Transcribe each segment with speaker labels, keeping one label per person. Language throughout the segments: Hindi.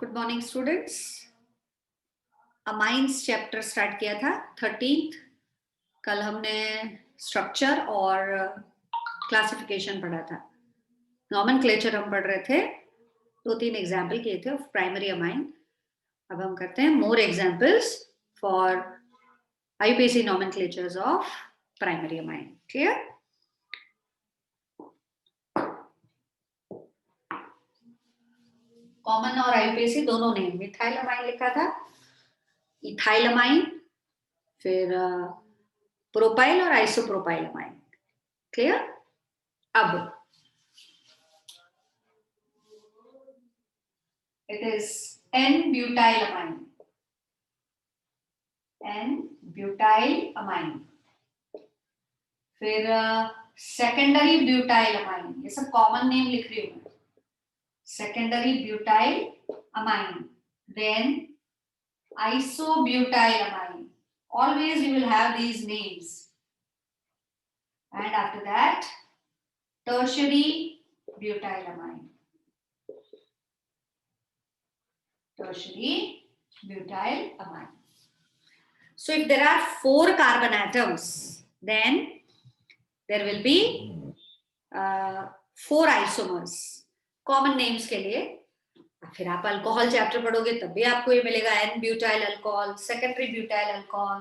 Speaker 1: Good morning students. Amines chapter start किया था 13th। कल हमने स्ट्रक्चर और क्लासिफिकेशन पढ़ा था। नॉमेनक्लेचर हम पढ़ रहे थे, 2-3 एग्जाम्पल किए थे ऑफ प्राइमरी अमाइन। अब हम करते हैं more examples for IUPAC nomenclatures of primary amine. Clear? Common और आईयूपीएसी दोनों ने मिथाइलमाइन लिखा था, इथाइलमाइन, फिर प्रोपाइल और आइसोप्रोपाइलमाइन। क्लियर? अब it is N-butylamine. N-butylamine. फिर सेकेंडरी ब्यूटाइलमाइन, ये सब कॉमन नेम लिख रही हूँ। Secondary butylamine, then isobutylamine. Always you will have these names. And after that, tertiary butylamine. Tertiary butylamine. So if there are 4 carbon atoms, then there will be 4 isomers. Common names के लिए फिर आप अल्कोहल चैप्टर पढ़ोगे तब भी आपको ये मिलेगा, n butyl alcohol, secondary butyl alcohol,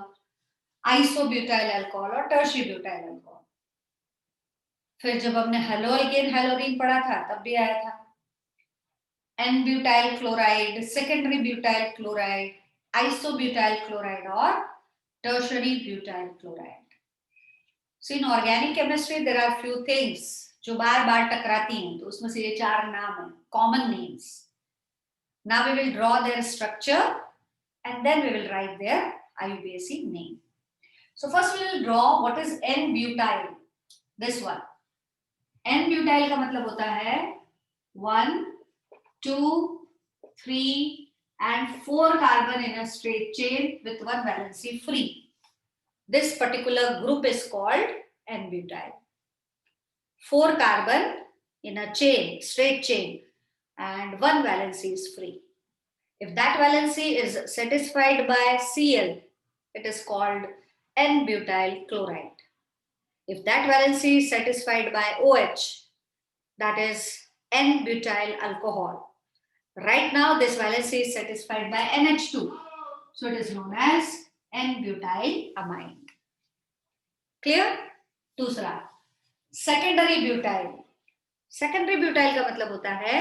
Speaker 1: isobutyl alcohol और टर्शियरी ब्यूटाइल अल्कोहल। फिर जब हमने हेलोअल्केन हेलोरीन पढ़ा था तब भी आया था n butyl chloride, secondary butyl chloride, isobutyl chloride और tertiary butyl chloride. So in organic chemistry there are few things जो बार बार टकराती हैं, तो उसमें से ये 4 नाम हैं, common names. Now we will draw their structure and then we will write their IUPAC name. So first we will draw what is N-butyl. This one. N-butyl का मतलब होता है 1, 2, 3 and 4 carbon in a straight chain with 1 valency free. This particular group is called N-butyl. 4 carbon in a chain, straight chain, and 1 valency is free. If that valency is satisfied by Cl, it is called N-butyl chloride. If that valency is satisfied by OH, that is N-butyl alcohol. Right now this valency is satisfied by NH2, so it is known as N-butyl amine. Clear? दूसरा सेकेंडरी ब्यूटाइल। सेकेंडरी ब्यूटाइल का मतलब होता है,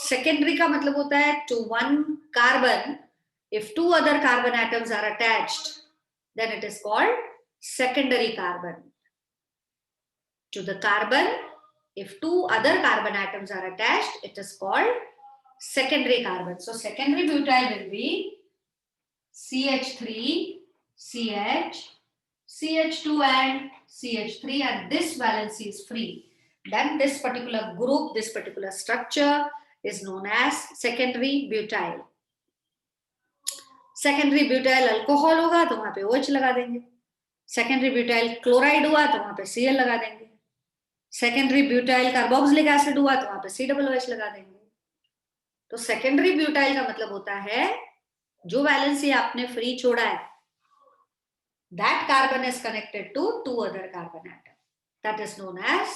Speaker 1: सेकेंडरी का मतलब होता है to 1 carbon if 2 other carbon atoms are attached, then it is called secondary carbon. To the carbon if 2 other carbon atoms are attached, it is called secondary carbon. So secondary butyl will be CH3, CH, CH2 and CH3, and this valency is free. Then this particular group, this particular structure is known as secondary butyl. Secondary butyl alcohol होगा तो वहां पे OH लगा देंगे, secondary butyl chloride हुआ तो वहां पे Cl लगा देंगे, secondary butyl carboxylic acid हुआ तो वहां पे COOH लगा देंगे। तो secondary butyl का मतलब होता है जो वैलेंसी आपने फ्री छोड़ा है, that carbon is connected to 2 other carbon atom. That is known as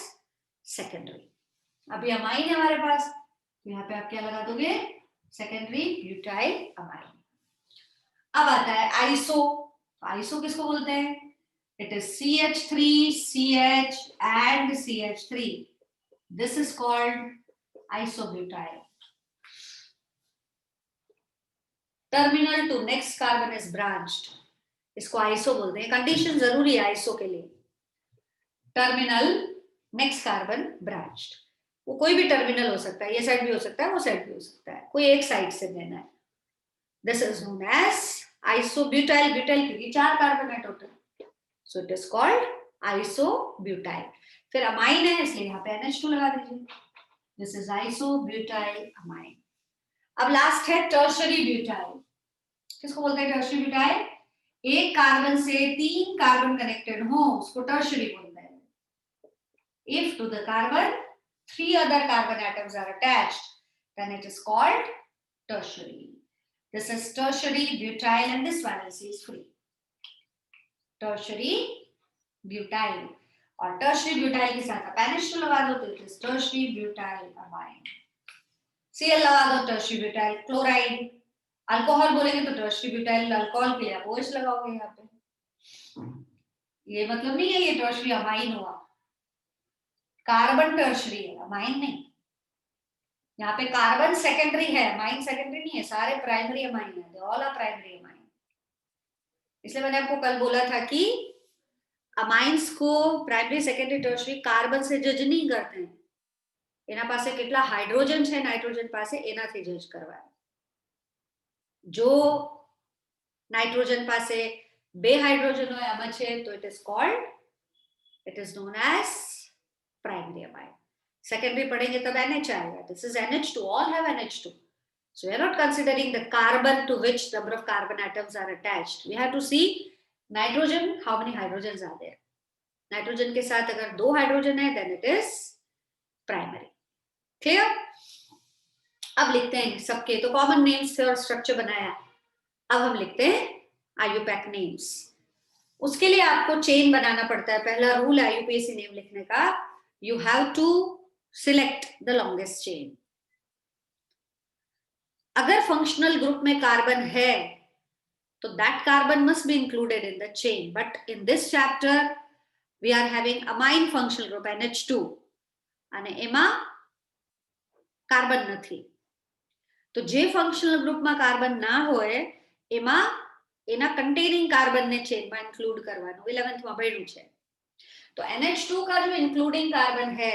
Speaker 1: secondary. अभी अमाइन है हमारे पास, यहाँ पे आप क्या लगा दोगे? Secondary butyl amine. अब आता है आइसो। आइसो किसको बोलते हैं? It is CH3, CH and CH3. This is called isobutyl. Terminal to next carbon is branched. इसको आइसो बोलते हैं। कंडीशन जरूरी है आइसो के लिए, टर्मिनल नेक्स्ट कार्बन ब्रांच्ड। वो कोई भी टर्मिनल हो सकता है, ये साइड भी हो सकता है, वो साइड भी हो सकता है, कोई एक साइड से लेना है। This is known as isobutyl. Butyl क्योंकि 4 कार्बन है total, so it is called isobutyl. फिर अमाइन है इसलिए यहाँ पे NH2 लगा दीजिए। This is isobutyl amine. अब लास्ट है टर्शियरी ब्यूटाइल। किसको बोलते हैं टर्शियरी ब्यूटाइल? एक कार्बन से 3 कार्बन कनेक्टेड हो उसको टर्शियरी बोलते हैं। If to the carbon 3 other carbon atoms are attached, then it is called tertiary. This is tertiary butyl and this valency is free. Tertiary butyl. और tertiary butyl के साथ आप NH2 लगा दो तो it is tertiary butyl amine. Cl लगा दो tertiary butyl chloride. अल्कोहल बोलेंगे तो tertiary butyl अल्कोहल के लिए आप OH लगाओगे यहाँ पे. ये मतलब नहीं है ये tertiary amine हुआ. कार्बन tertiary है, amine नहीं. यहाँ पे कार्बन सेकेंडरी है, अमाइन सेकेंडरी नहीं है, सारे प्राइमरी अमाइन है, they all are primary amine. इसलिए मैंने आपको कल बोला था कि अमाइन्स को प्राइमरी सेकेंडरी टर्शियरी कार्बन से जज नहीं करते हैं. एना पासे કેટલા हाइड्रोजन है, नाइट्रोजन पासे एनाથી जज करवाय. जो नाइट्रोजन पासे બે हाइड्रोजन હોય આમાં છે તો it is known as primary amine. Secondary पढ़ेंगे तब NH आएगा. This is NH2. All have NH2. So we are not considering the carbon to which number of carbon atoms are attached. We have to see nitrogen, how many hydrogens are there. Nitrogen के साथ अगर 2 हाइड्रोजन है then it is primary. Clear? अब लिखते हैं सबके तो कॉमन नेम्स से और स्ट्रक्चर बनाया. अब हम लिखते हैं IUPAC नेम्स. उसके लिए आपको चेन बनाना पड़ता है. पहला रूल IUPAC नेम लिखने का, you have to select the longest chain. अगर फंक्शनल ग्रुप में कार्बन है तो that carbon must be included in the chain, but in this chapter we are having amine functional group NH2 અને એમાં કાર્બન નથી. તો જે ફંક્શનલ ગ્રુપમાં કાર્બન ના હોય એમાં એના કન્ટેનિંગ કાર્બનને ચેનમાં ઇન્ક્લુડ કરવાનું. 11th માં ભણ્યું છે. तो NH2 का जो इंक्लूडिंग कार्बन है,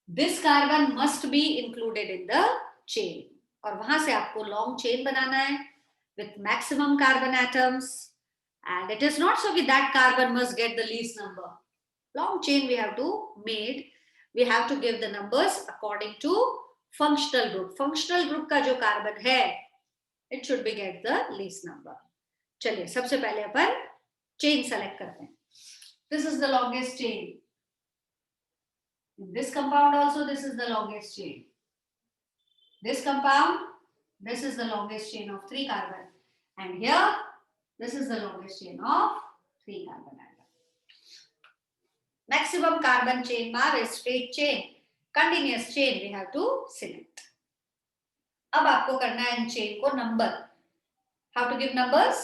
Speaker 1: this carbon must be included in the chain. और वहां से आपको लॉन्ग चेन बनाना है with maximum carbon atoms, and it is not so that carbon must get the least number. Long chain we have to made, we have to give the numbers according to functional group. Functional group का जो कार्बन है it should be get the least number. चलिए सबसे पहले अपन चेन सेलेक्ट करते हैं. This is the longest chain. In this compound also, this is the longest chain. This compound, this is the longest chain of 3 carbon. And here, this is the longest chain of 3 carbon atom. Maximum carbon chain bar is straight chain. Continuous chain we have to select. अब आपको करना है इन chain को number. How to give numbers?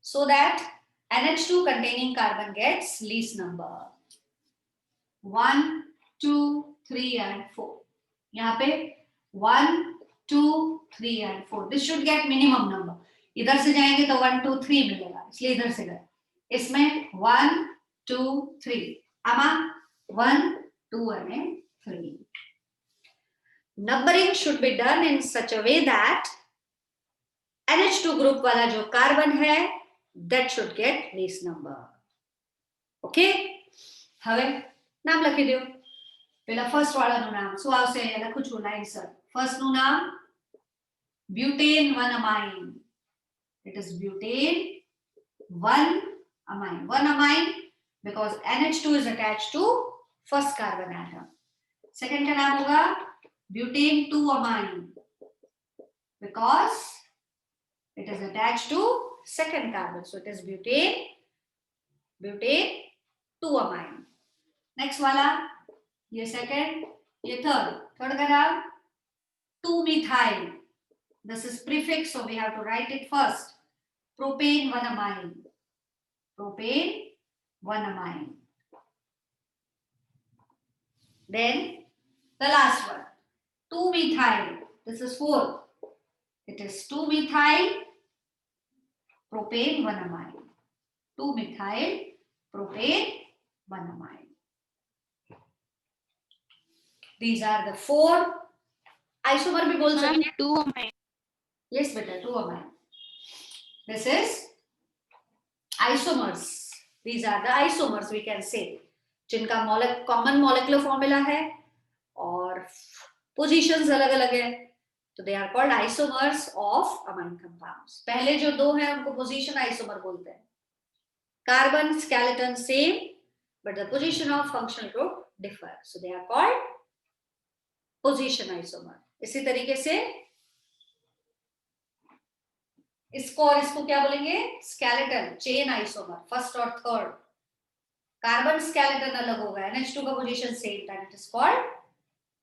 Speaker 1: So that NH2 containing carbon gets least number. 1, 2, 3 and 4. यहाँ पे 1, 2, 3 and 4. This should get minimum number. इधर से जाएंगे तो 1, 2, 3 मिलेगा. इसलिए इधर से गए. इसमें 1, 2, 3. आमा 1, 2 and 3. Numbering should be done in such a way that NH2 group वाला जो कार्बन है that should get least number. Okay? હવે નામ લખી દો. પહેલા ફર્સ્ટ વાળાનું નામ શું આવશે? એ લખું છું લાઈન સર. ફર્સ્ટ નું નામ butane 1 amine. It is butane 1 amine. 1 amine because NH2 is attached to first carbon atom. Second का नाम होगा butane 2 amine because it is attached to second carbon. So it is butane 2 amine. Next वाला ये second, ये third. Third का नाम 2 methyl. This is prefix, so we have to write it first. Propane 1 amine. Propane 1 amine. Then the last one 2 methyl. This is 4. It is 2 methyl propane 1 amine. 2 methyl propane 1 amine. These are the 4 isomer भी बोल सकते हैं.
Speaker 2: 2 amine.
Speaker 1: Yes बेटा 2 amine. This is isomers. These are the isomers we can say जिनका common molecular formula है और positions अलग अलग है. तो they are called isomers of amine compounds. पहले जो दो हैं उनको position isomer बोलते हैं. Carbon skeleton same, but the position of functional group differ. So they are called position isomer. इसी तरीके से इसको और इसको क्या बोलेंगे? स्केलेटन, चेन आइसोमर, फर्स्ट और थर्ड। कार्बन स्केलेटन अलग होगा, NH2 का position same, that it is called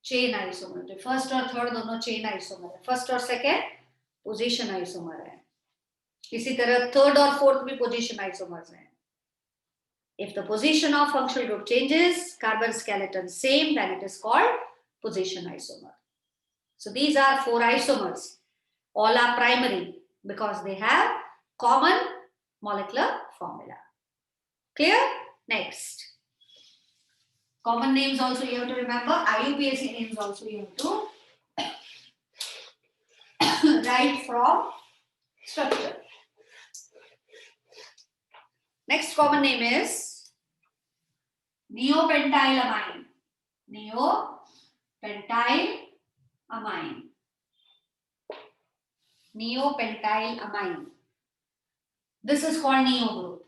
Speaker 1: chain isomer. तो फर्स्ट और थर्ड दोनों चेन आइसोमर है, फर्स्ट और सेकेंड पोजीशन आइसोमर है। इसी तरह थर्ड और फोर्थ भी पोजीशन आइसोमर्स हैं। If the position of functional group changes, carbon skeleton same, then it is called position isomer. So these are 4 isomers. All are primary because they have common molecular formula. Clear? Next. Common names also you have to remember. IUPAC names also you have to write from structure. Next common name is neopentylamine. Neopentylamine. Neopentylamine. This is called neo group.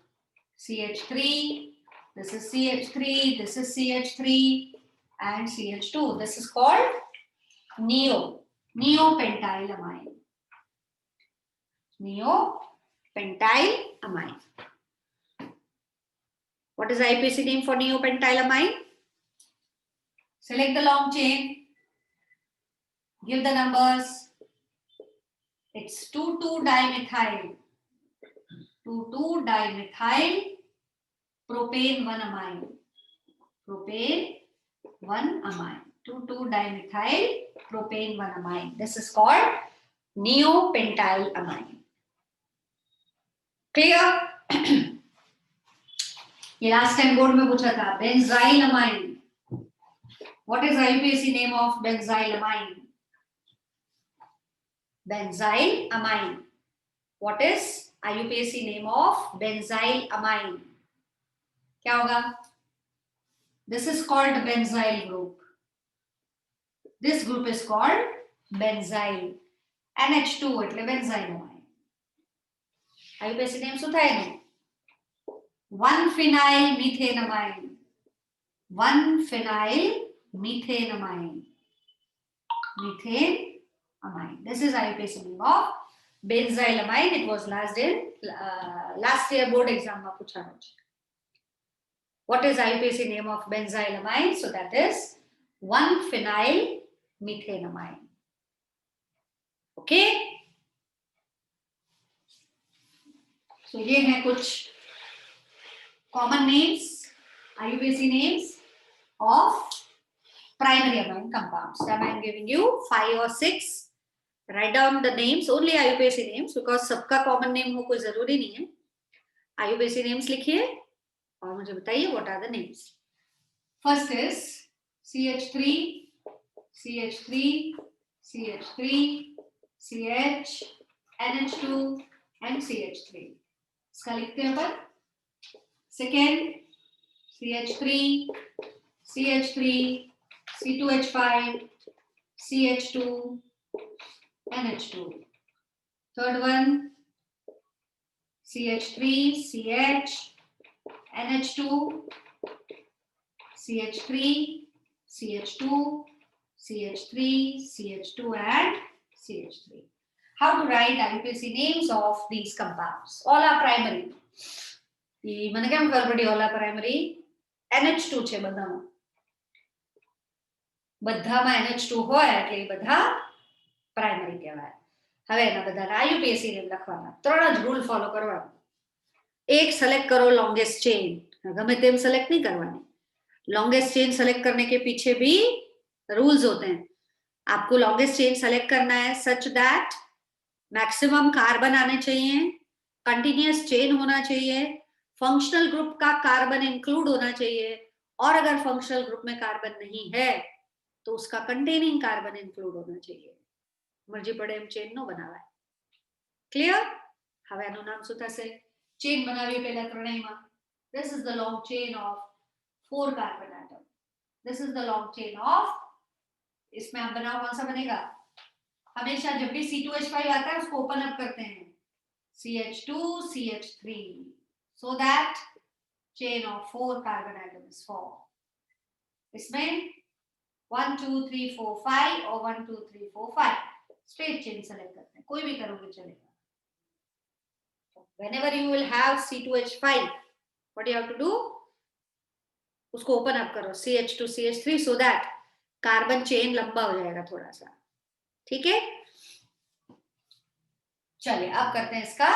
Speaker 1: CH3, this is CH3, this is CH3, and CH2. This is called neopentylamine. Neopentylamine. What is the IUPAC name for neopentylamine? Select the long chain. Give the numbers. It's 2,2-dimethyl. 2,2-dimethyl propane 1-amine. Propane 1-amine. 2,2-dimethyl propane 1-amine. This is called neopentylamine. Clear? ये लास्ट टाइम बोर्ड में पूछा था, benzylamine. What is IUPAC name of benzylamine? Benzylamine. What is IUPAC name of benzylamine? क्या होगा? This is called benzyl group. This group is called benzyl. NH2 એટલે benzylamine. IUPAC name શું થાય એનું? 1-phenyl methanamine. 1-phenyl methanamine. Methanamine. This is IUPAC name of benzylamine. It was last year board exam માં પૂછાનો છે. What is IUPAC name of benzylamine? So that is 1-phenyl methanamine. Okay. So ये है कुछ common names, IUPAC names of primary amine compounds. So I am giving you 5 or 6. Write down the names, only IUPAC names, because सबका common name हो कोई जरूरी नहीं है. IUPAC names लिखिए और मुझे बताइए what are the names. First is CH3, CH3, CH3, CH, NH2 and CH3. इसका लिखते हैं अपन. Second, CH3, CH3, C2H5, CH2, NH2. Third one, CH3, CH, NH2, CH3, CH2, CH3, CH2 and CH3. How to write IUPAC names of these compounds? All are primary. મને કેમ ખબર પડી all are primary? NH2 છે બધામાં. બધામાં NH2 હોય એટલે એ બધા પ્રાઇમરી કહેવાય. હવે એના બધાના IUPAC નેમ લખવાના. 3 જ રૂલ ફોલો કરવાના. एक सेलेक्ट करो लॉन्गेस्ट चेन, गमे तेम सेलेक्ट नहीं करवानी. लॉन्गेस्ट चेन सेलेक्ट करने के पीछे भी रूल्स होते हैं. आपको लॉन्गेस्ट चेन सेलेक्ट करना है सच दैट मैक्सिमम कार्बन आने चाहिए, कंटिन्यूअस चेन होना चाहिए, फंक्शनल ग्रुप का कार्बन इंक्लूड होना चाहिए, और अगर फंक्शनल ग्रुप में कार्बन नहीं है तो उसका कंटेनिंग कार्बन इंक्लूड होना चाहिए. मर्जी पड़े एम चेन नो बनावाय. क्लियर? હવે આનું નામ શું થશે? चेन बनावी पहला त्रणयमा. This is the long chain of 4 carbon atom. This is the long chain of, इसमें आप बनाओ कौन सा बनेगा? हमेशा जब भी C2H5 आता है उसको ओपन अप करते हैं. CH2, CH3. So that chain of 4 carbon atom is formed. इसमें 1, 2, 3, 4, 5 और 1, 2, 3, 4, 5 स्ट्रेट चेन सेलेक्ट करते हैं. कोई भी करोगे चलेगा. whenever you will have C2H5, what do you have to do? उसको ओपन अप करो CH2 CH3 so that carbon chain लंबा हो जाएगा थोड़ा सा. ठीक है, चलिए अब करते हैं इसका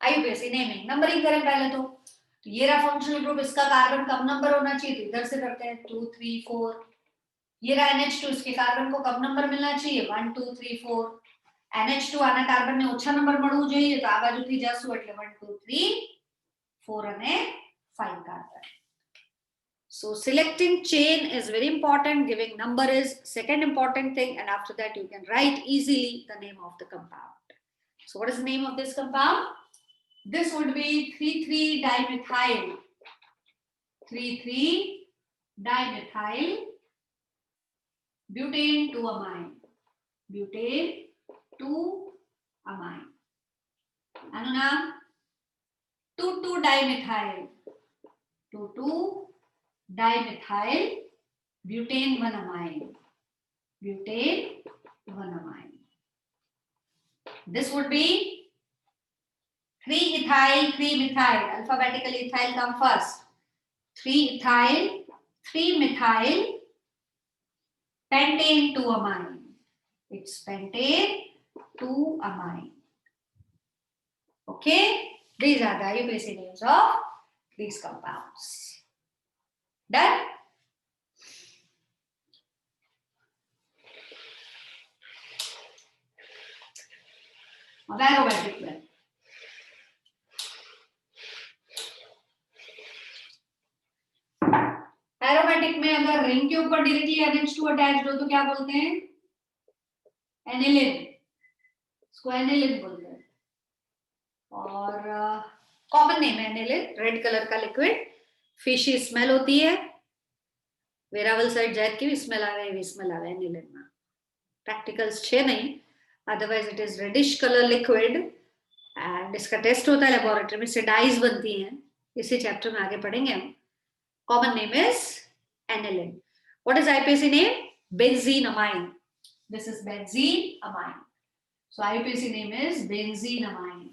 Speaker 1: IUPAC नेमिंग. नंबरिंग करें पहले तो ये रहा फंक्शनल ग्रुप, इसका कार्बन कम नंबर होना चाहिए, तो इधर से करते हैं 2 3 4. ये रहा NH2, इसके कार्बन को कम नंबर मिलना चाहिए 1 2 3 4. NH2 આના કાર્બન ને ઓછા નંબર મળવું જોઈએ, તો આ બાજુથી જશું એટલે 1 2 3 4 અને 5 carbon. So selecting chain is very important, giving number is second important thing, and after that you can write easily the name of the compound. So what is the name of this compound? This would be 3,3-dimethyl 3,3-dimethyl butane 2-amine. Butane 2-amine. આનું નામ 2,2-dimethyl 2,2-dimethyl butane 1-amine. Butane 1-amine. This would be 3-ethyl 3-methyl. Alphabetically ethyl come first. 3-ethyl 3-methyl pentane 2-amine. It's pentane 2-amine. Okay, these are the IUPAC names of these compounds. Done? अब aromatic में अगर रिंग के ऊपर डायरेक्टली NH2 अटैच्ड हो तो क्या बोलते हैं? एनिलिन. इसको एनिलिन बोलते हैं. और कॉमन नेम है एनिलिन. रेड कलर का लिक्विड, फिशी स्मेल होती है. वेरावल साइड जैद की भी स्मेल आ रही है, स्मेल आ रहा है एनिलिन में. प्रैक्टिकल्स 6 नहीं, otherwise it is reddish colour liquid and इसका टेस्ट होता है लेबोरेटरी में. इससे डाइज बनती हैं, इसी चैप्टर में आगे पढ़ेंगे हम. Common name is aniline. What is IUPAC name? Benzenamine. This is benzenamine. So IUPAC name is benzenamine.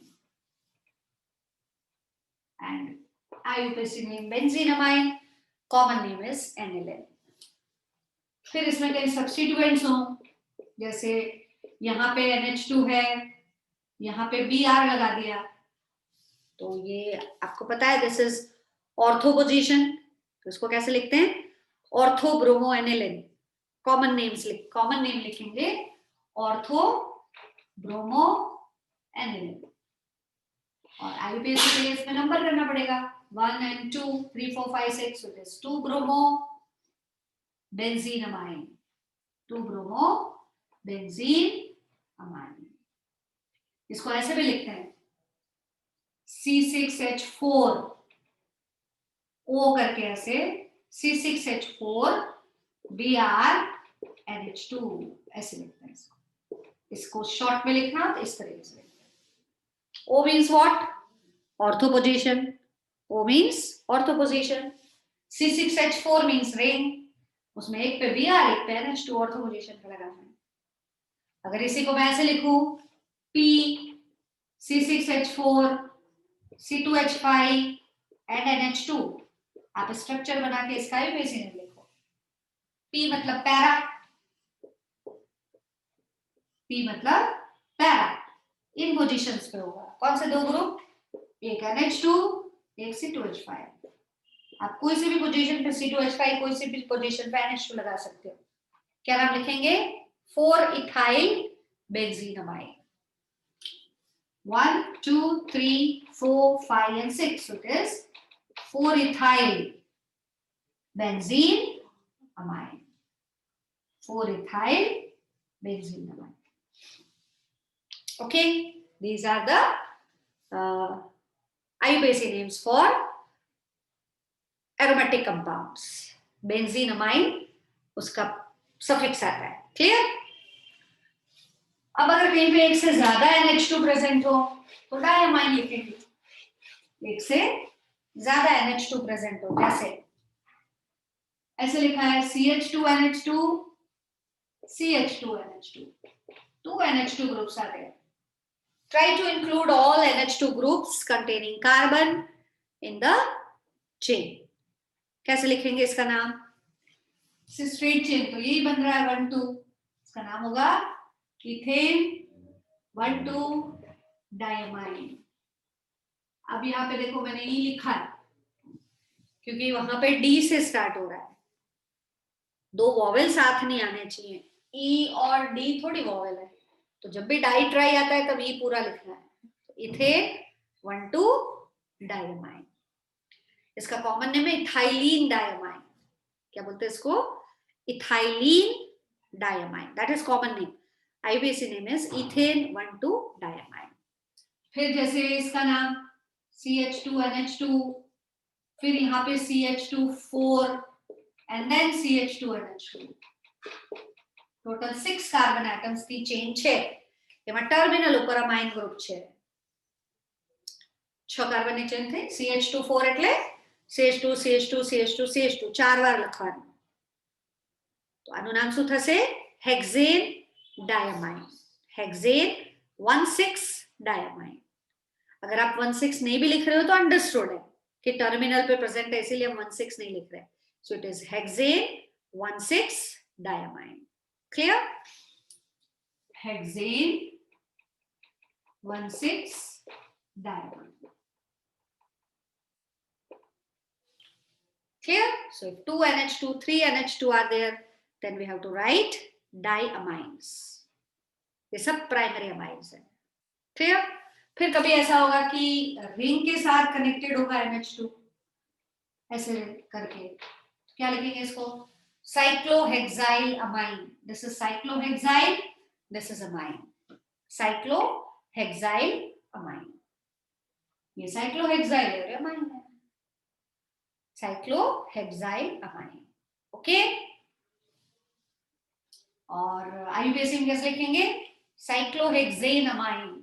Speaker 1: And IUPAC name benzenamine. Common name is aniline. फिर इसमें कई सब्स्टिट्यूएंट्स हों, जैसे यहाँ पे NH2 है, यहाँ पे Br लगा दिया, तो ये आपको पता है दिस इज ऑर्थो पोजीशन. तो इसको कैसे लिखते हैं? Ortho bromo aniline. Common name लिखेंगे ऑर्थो ब्रोमो एनिलिन. और IUPAC के लिए इसमें नंबर करना पड़ेगा 1 and 2 3 4 5 6. so it is 2 bromo benzenamine. 2 bromo benzenamine. इसको ऐसे भी लिखते हैं C6H4 O करके, ऐसे C6H4 BrNH2 ऐसे लिखते हैं इसको. इसको शॉर्ट में लिखना तो इस तरीके से लिखते हैं. O means what? Ortho position. O means ortho position. C6H4 means ring. उसमें एक पे Br एक पे NH2 ortho position पे लगाना है. अगर इसी को मैं ऐसे लिखूं P C6H4 C2H5 and NH2, आप स्ट्रक्चर बना के इसका IUPAC नेम लिखो. P मतलब पैरा, P मतलब पैरा. इन पोजीशंस पे होगा. कौन से दो ग्रुप? एक NH2 एक C2H5. आप कोई से भी पोजीशन पे C2H5, कोई से भी पोजीशन पे NH2 लगा सकते हो. क्या नाम लिखेंगे? 4-ethyl benzenamine. 1 2 3 4 5 and 6. so it is 4-ethyl benzenamine. 4-ethyl benzenamine. Okay, these are the IUPAC names for aromatic compounds. Benzenamine उसका सफिक्स आता है. क्लियर? अब अगर कहीं पे एक से ज्यादा NH2 प्रेजेंट हो तो डायमाइन लिखेंगे. एक से ज्यादा NH2 प्रेजेंट हो, जैसे ऐसे लिखा है CH2NH2 CH2NH2. 2 NH2 ग्रुप्स आ गए. try to include all NH2 groups containing carbon in the chain. कैसे लिखेंगे इसका नाम? स्ट्रेट चेन तो यही बन रहा है 1 2, इसका नाम होगा इथेन 1 2 डायमाइन। अब यहाँ पे देखो मैंने ई लिखा है क्योंकि वहां पे डी से स्टार्ट हो रहा है, दो वॉवेल साथ नहीं आने चाहिए, ई और डी थोड़ी वॉवेल है, तो जब भी डाई ट्राई आता है तब ई पूरा लिखना है। इथेन 1 2 डायमाइन, इसका कॉमन नेम है इथाइलिन डायमाइन। क्या बोलते हैं इसको? Ethylene diamine, that is common name. IUPAC name is ethane 1 2 diamine. फिर जैसे इसका नाम CH2NH2, फिर यहाँ पे CH2 4 and then CH2NH2, total 6 carbon atoms की चेन છે એમાં ટર્મિનલ ઉપર અમાઇન ગ્રુપ છે। 6 કાર્બન ની ચેન થઈ। CH2 4 એટલે CH2 CH2 CH2 CH2 ચાર વાર લખવાનું, તો આનું નામ શું થશે? Hexane diamine, hexane 1 6 diamine. अगर आप 1 6 नहीं भी लिख रहे हो तो अंडरस्टूड है कि टर्मिनल पे प्रेजेंट है, इसीलिए हम 1 6 नहीं लिख रहे। सो it is hexane 1 6 diamine. Clear? Hexane 1 6 diamine. Clear? So if 2 NH2 3 NH2 are there, then we have to write diamines। ये सब प्राइमरी अमाइंस है। क्लियर? फिर कभी ऐसा होगा कि रिंग के साथ कनेक्टेड होगा NH2 ऐसे करके, क्या लिखेंगे इसको? Cyclohexyl amine. This is cyclohexyl, this is amine, cyclohexyl amine. ये साइक्लोहेक्साइल है, अमाइन है, साइक्लोहेक्साइल अमाइन। ओके? और आईयूपीएसी में कैसे लिखेंगे? Cyclohexane amine.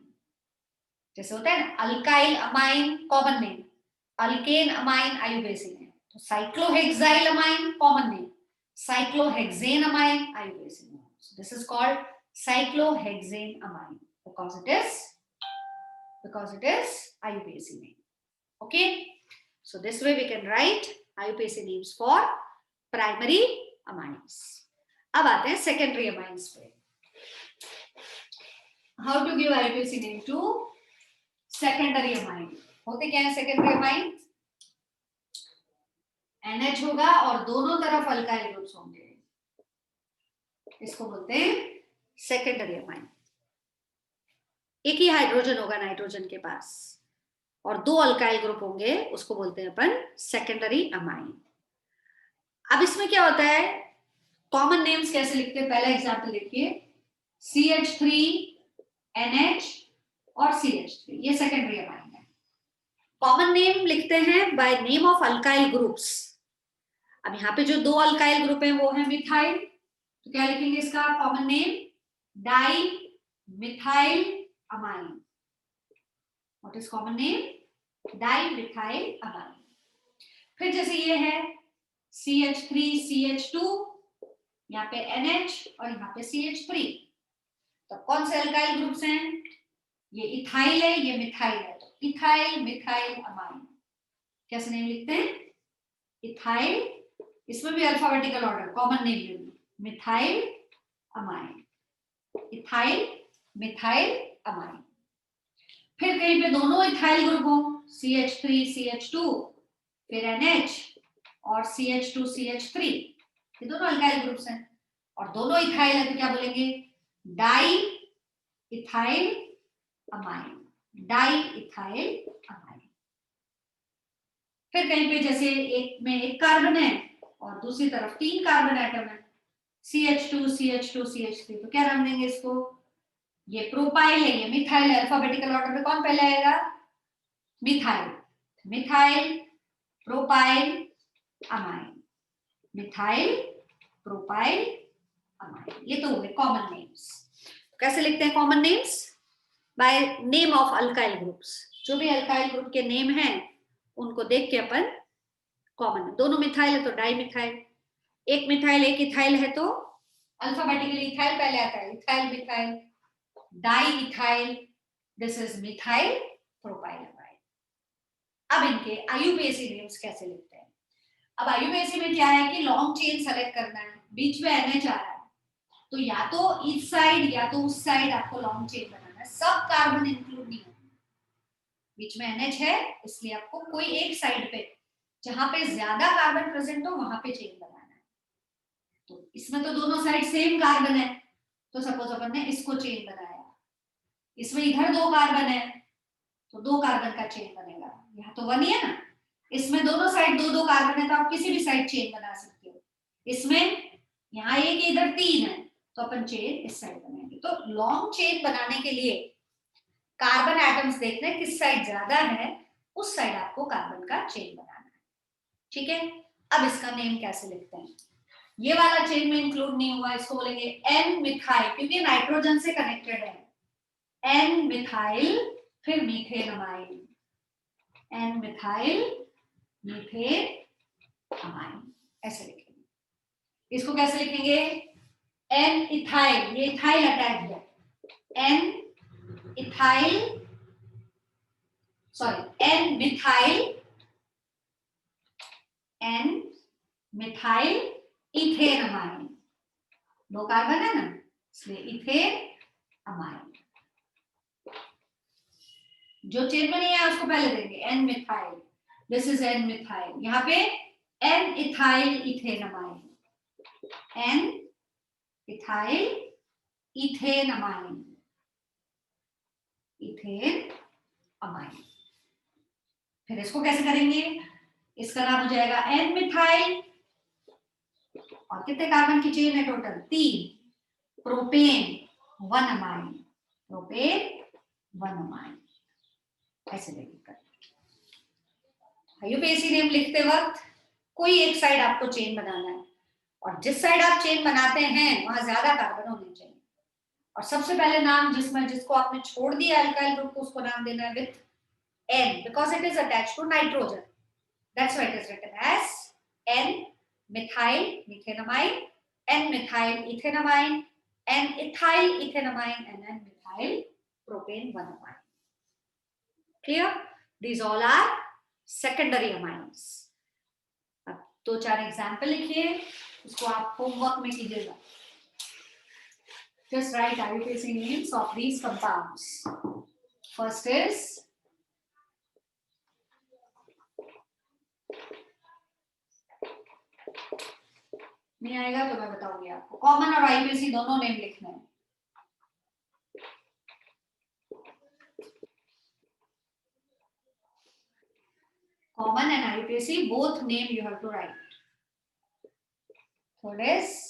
Speaker 1: जैसे होता है ना alkyl amine common name, alkane amine IUPAC में, तो cyclohexyl amine common name, cyclohexane amine IUPAC में। So this is called cyclohexane amine because it is IUPAC name. Okay, so this way we can write IUPAC names for primary amines. अब आते हैं सेकेंडरी अमाइंस पे। How to give IUPAC name to secondary amine? होते क्या है सेकेंडरी अमाइन? NH होगा और दोनों तरफ अल्काइल ग्रुप्स होंगे, इसको बोलते हैं सेकेंडरी अमाइन। एक ही हाइड्रोजन होगा नाइट्रोजन के पास और दो अल्काइल ग्रुप होंगे, उसको बोलते हैं अपन सेकेंडरी अमाइन। अब इसमें क्या होता है, कॉमन नेम्स कैसे लिखते हैं? पहला एग्जांपल देखिए, CH3NH और CH3, ये सेकेंडरी अमाइन है। कॉमन नेम लिखते हैं by name of alkyl groups. अब यहाँ पे जो दो अल्काइल ग्रुप है वो है मिथाइल, तो क्या लिखेंगे इसका common name? Di methyl amine. What is common name? Di methyl amine. फिर जैसे ये है CH3CH2, यहाँ पे NH और यहाँ पे CH3, तो कौन से अल्काइल ग्रुप्स हैं? ये इथाइल है, ये मिथाइल है, तो इथाइल मिथाइल अमाइन। कैसे नेम लिखते हैं? इथाइल, इसमें भी alphabetical order, common name methyl amine, ethyl methyl amine. फिर कहीं पे दोनों इथाइल ग्रुप हो, CH3CH2, फिर NH और CH2CH3, ये दोनों अल्काइल ग्रुप्स हैं और दोनों इथाइल है, तो क्या बोलेंगे? Di ethyl amine, di ethyl amine. फिर कहीं पे जैसे एक में एक कार्बन है और दूसरी तरफ 3 कार्बन एटम है, CH2 CH2 CH3, तो क्या नाम देंगे इसको? ये प्रोपाइल है, ये मिथाइल है, अल्फाबेटिकल ऑर्डर में कौन पहले आएगा? Methyl, methyl propyl amine, methyl propyl amine. ये तो हुए कॉमन नेम्स। कैसे लिखते हैं common names? By name of alkyl groups. जो भी अल्काइल ग्रुप के नेम हैं उनको देख के अपन कॉमन, दोनों मिथाइल है तो डाई मिथाइल, एक मिथाइल एक इथाइल है तो अल्फाबेटिकली इथाइल पहले आता है, ethyl methyl, di ethyl, this is methyl propylamide. अब इनके IUPAC नेम्स कैसे लिखते हैं? अब IUPAC में क्या है कि लॉन्ग चेन सेलेक्ट करना है, बीच में NH आ रहा है, तो या तो इस साइड या तो उस साइड आपको लॉन्ग चेन बनाना है, सब कार्बन इंक्लूड नहीं है। बीच में NH है इसलिए आपको कोई एक साइड पे जहां पे ज्यादा कार्बन प्रेजेंट हो वहां पे चेन बनाना है। तो इसमें तो दोनों साइड सेम कार्बन है, तो सपोज अपन ने इसको चेन बनाया, इसमें इधर 2 कार्बन है तो 2 कार्बन का चेन बनेगा, यहाँ तो 1 ही है ना, इसमें दोनों साइड 2-2 कार्बन है तो आप किसी भी साइड चेन बना सकते हो। इसमें यहाँ 1 इधर 3 है तो अपन चेन इस साइड बनाएंगे। तो लॉन्ग चेन बनाने के लिए कार्बन एटम्स देखना है किस साइड ज्यादा है, उस साइड आपको कार्बन का चेन बनाना है। ठीक है, अब इसका नेम कैसे लिखते हैं? ये वाला चेन में इंक्लूड नहीं हुआ, इसको बोलेंगे N मिथाइल, क्योंकि नाइट्रोजन से कनेक्टेड है। N मिथाइल फिर मीथेनमाइन, N मिथाइल मीथेनमाइन, ऐसे लिखेंगे। इसको कैसे लिखेंगे? N इथाइल, ये इथाइल अटैच्ड है, N ethyl N methyl ethanamine, 2 carbon है ना इसलिए इथेनमाइन। जो चेन में नहीं है उसको पहले देंगे N methyl, this is N methyl, यहाँ पे N इथाइल इथेनमाइन, N इथाइल इथेनमाइन, इथेनमाइन। फिर इसको कैसे करेंगे? इसका नाम हो जाएगा N मिथाइल, और कितने कार्बन की चेन है total? 3, propane 1 amine, propane 1 amine, ऐसे लिखकर। IUPAC नेम लिखते वक्त कोई एक साइड आपको चेन बनाना है, और जिस साइड आप चेन बनाते हैं वहां ज्यादा कार्बन होने चाहिए। और सबसे पहले नाम जिसको आपने छोड़ दिया अल्काइल ग्रुप को, उसको नाम देना है with N, because it is attached to nitrogen. That's why it is written as N methyl methenamine, N methyl ethenamine, N ethyl ethenamine, and N methyl propane 1-amine. Clear? These all are secondary amines. अब 2-4 एग्जाम्पल लिखिए, उसको आप होमवर्क में कीजिएगा. Just write IUPAC names of these compounds. First is नहीं आएगा तो मैं बताऊंगी आपको. कॉमन और IUPAC दोनों नेम लिखने हैं. Common and IUPAC both name you have to write. Third is